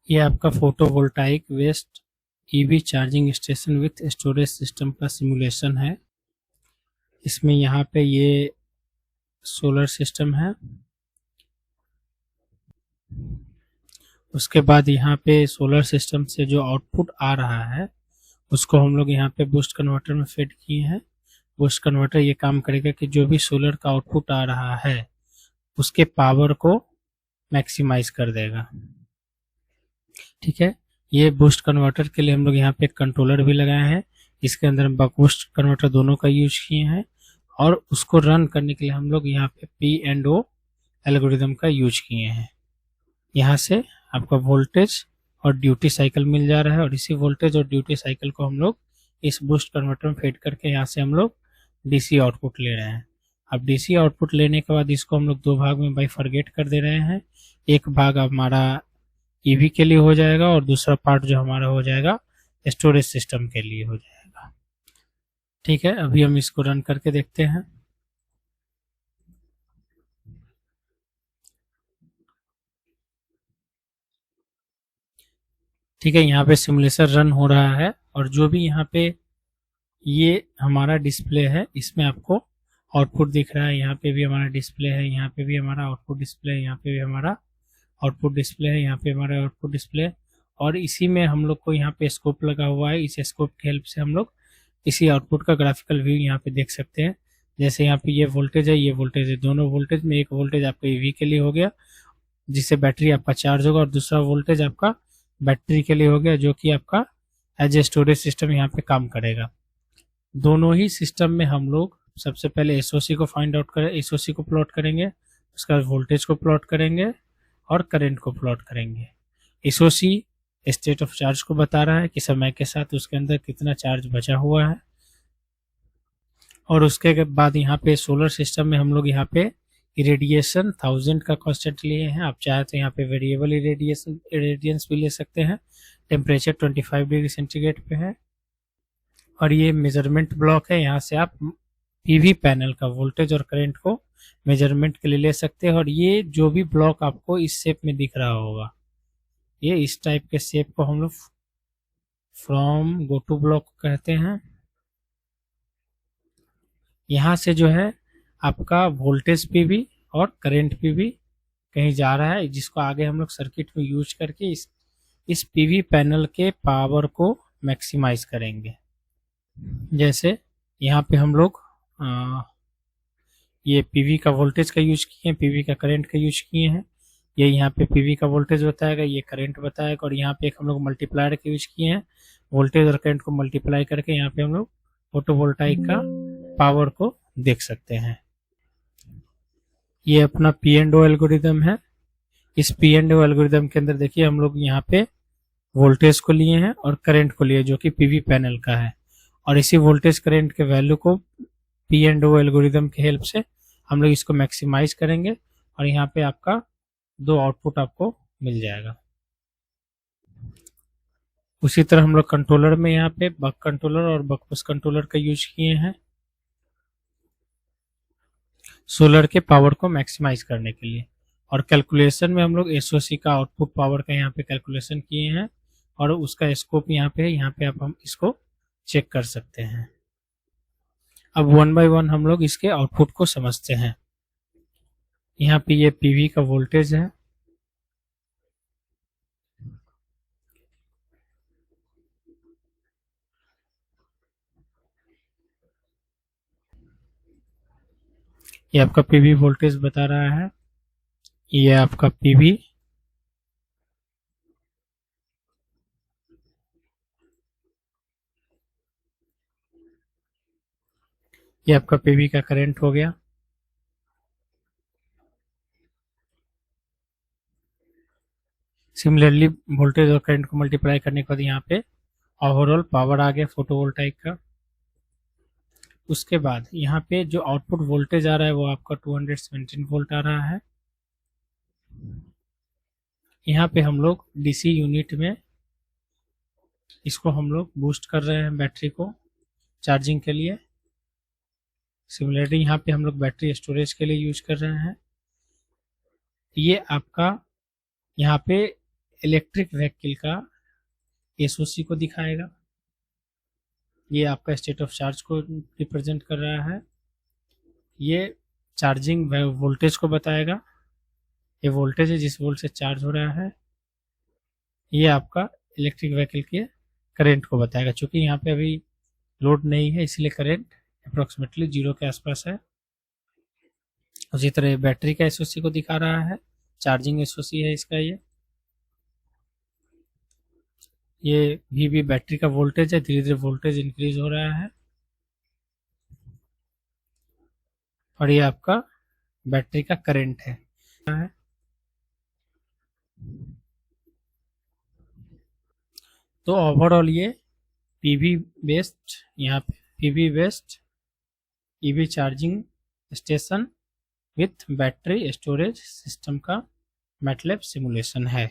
ये आपका photovoltaic based EV charging station with storage system का सिमुलेशन है। इसमें यहाँ पे ये सोलर सिस्टम है। उसके बाद यहाँ पे सोलर सिस्टम से जो आउटपुट आ रहा है उसको हम लोग यहाँ पे बूस्ट कन्वर्टर में फिट किए हैं। बूस्ट कन्वर्टर ये काम करेगा कि जो भी सोलर का आउटपुट आ रहा है उसके पावर को मैक्सिमाइज कर देगा। ठीक है, ये बूस्ट कन्वर्टर के लिए हम लोग यहाँ पे कंट्रोलर भी लगाए हैं। इसके अंदर बक बूस्ट कन्वर्टर दोनों का यूज किए हैं और उसको रन करने के लिए हम लोग यहाँ पे P&O एल्गोरिदम का यूज किए हैं। यहाँ से आपका वोल्टेज और ड्यूटी साइकिल मिल जा रहा है और इसी वोल्टेज और ड्यूटी साइकिल को हम लोग इस बूस्ट कन्वर्टर में फेड करके यहाँ से हम लोग डीसी आउटपुट ले रहे हैं। अब डीसी आउटपुट लेने के बाद इसको हम लोग दो भाग में बाइफरगेट कर दे रहे हैं। एक भाग हमारा ईवी के लिए हो जाएगा और दूसरा पार्ट जो हमारा हो जाएगा स्टोरेज सिस्टम के लिए हो जाएगा। ठीक है, अभी हम इसको रन करके देखते हैं। ठीक है, यहाँ पे सिमुलेशन रन हो रहा है और जो भी यहाँ पे ये हमारा डिस्प्ले है इसमें आपको आउटपुट दिख रहा है। यहाँ पे भी हमारा डिस्प्ले है, यहाँ पे भी हमारा आउटपुट डिस्प्ले है, यहाँ पे भी हमारा आउटपुट डिस्प्ले है, यहाँ पे हमारा आउटपुट डिस्प्ले और इसी में हम लोग को यहाँ पे स्कोप लगा हुआ है। इस स्कोप की हेल्प से हम लोग इसी आउटपुट का ग्राफिकल व्यू यहाँ पे देख सकते हैं। जैसे यहाँ पे ये वोल्टेज है, ये वोल्टेज है, दोनों वोल्टेज में एक वोल्टेज आपका ईवी के लिए हो गया जिससे बैटरी आपका चार्ज होगा और दूसरा वोल्टेज आपका बैटरी के लिए हो गया जो कि आपका एज ए स्टोरेज सिस्टम यहाँ पे काम करेगा। दोनों ही सिस्टम में हम लोग सबसे पहले एसओसी को फाइंड आउट करें, एसओसी को प्लॉट करेंगे, उसका वोल्टेज को प्लॉट करेंगे और करंट को प्लॉट करेंगे। एसओसी स्टेट ऑफ चार्ज को बता रहा है कि समय के साथ उसके अंदर कितना चार्ज बचा हुआ है और उसके बाद यहाँ पे सोलर सिस्टम में हम लोग यहाँ पे इरेडिएशन 1000 का कांस्टेंट लिए हैं। आप चाहे तो यहाँ पे वेरिएबल इरेडियंस भी ले सकते हैं। टेम्परेचर 25 डिग्री सेंटीग्रेड पे है और ये मेजरमेंट ब्लॉक है। यहाँ से आप पीवी पैनल का वोल्टेज और करंट को मेजरमेंट के लिए ले सकते हैं और ये जो भी ब्लॉक आपको इस शेप में दिख रहा होगा, ये इस टाइप के शेप को हम लोग फ्रॉम गो टू ब्लॉक कहते हैं। यहाँ से जो है आपका वोल्टेज पीवी और करंट पीवी कहीं जा रहा है जिसको आगे हम लोग सर्किट में यूज करके इस पीवी पैनल के पावर को मैक्सिमाइज करेंगे। जैसे यहाँ पे हम लोग ये पीवी का वोल्टेज का यूज किए हैं, पीवी का करंट का यूज किए हैं। ये यहाँ पे पीवी का वोल्टेज बताएगा, ये करंट बताएगा और यहाँ पे एक हम लोग मल्टीप्लायर का यूज किए हैं। वोल्टेज और करंट को मल्टीप्लाई करके यहाँ पे हम लोग फोटोवोल्टाइक का पावर को देख सकते हैं। ये अपना P&O एल्गोरिदम है। इस P&O एल्गोरिदम के अंदर देखिए हम लोग यहाँ पे वोल्टेज को लिए हैं और करंट को लिए जो कि पीवी पैनल का है और इसी वोल्टेज करंट के वैल्यू को P&O एल्गोरिदम की हेल्प से हम लोग इसको मैक्सिमाइज करेंगे और यहाँ पे आपका दो आउटपुट आपको मिल जाएगा। उसी तरह हम लोग कंट्रोलर में यहाँ पे बक कंट्रोलर और बक बूस्ट कंट्रोलर का यूज किए हैं सोलर के पावर को मैक्सिमाइज करने के लिए और कैलकुलेशन में हम लोग एसओसी का आउटपुट पावर का यहाँ पे कैलकुलेशन किए हैं और उसका स्कोप यहाँ पे आप हम इसको चेक कर सकते हैं। अब वन बाय वन हम लोग इसके आउटपुट को समझते हैं। यहाँ पे ये पीवी का वोल्टेज है, ये आपका पीवी वोल्टेज बता रहा है, ये आपका पीवी ये आपका पीवी का करंट हो गया। सिमिलरली वोल्टेज और करंट को मल्टीप्लाई करने के बाद यहाँ पे ओवरऑल पावर आ गया फोटोवोल्टाइक का। उसके बाद यहाँ पे जो आउटपुट वोल्टेज आ रहा है वो आपका 217 वोल्ट आ रहा है। यहाँ पे हम लोग डीसी यूनिट में इसको हम लोग बूस्ट कर रहे हैं बैटरी को चार्जिंग के लिए। सिमिलरली यहाँ पे हम लोग बैटरी स्टोरेज के लिए यूज कर रहे हैं। ये आपका यहाँ पे इलेक्ट्रिक व्हीकल का एसओसी को दिखाएगा। ये आपका स्टेट ऑफ चार्ज को रिप्रेजेंट कर रहा है। ये चार्जिंग वोल्टेज को बताएगा, ये वोल्टेज है जिस वोल्ट से चार्ज हो रहा है। ये आपका इलेक्ट्रिक व्हीकल के करंट को बताएगा। चूंकि यहाँ पे अभी लोड नहीं है इसलिए करंट अप्रोक्सीमेटली 0 के आसपास है। उसी तरह बैटरी का एसओसी को दिखा रहा है, चार्जिंग एसओसी है इसका। ये भी बैटरी का वोल्टेज है, धीरे धीरे वोल्टेज इंक्रीज हो रहा है। और ये आपका बैटरी का करंट है। तो ओवरऑल ये पीवी बेस्ड, यहाँ पे PV based EV charging station with battery storage system का मैटलैब सिमुलेशन है।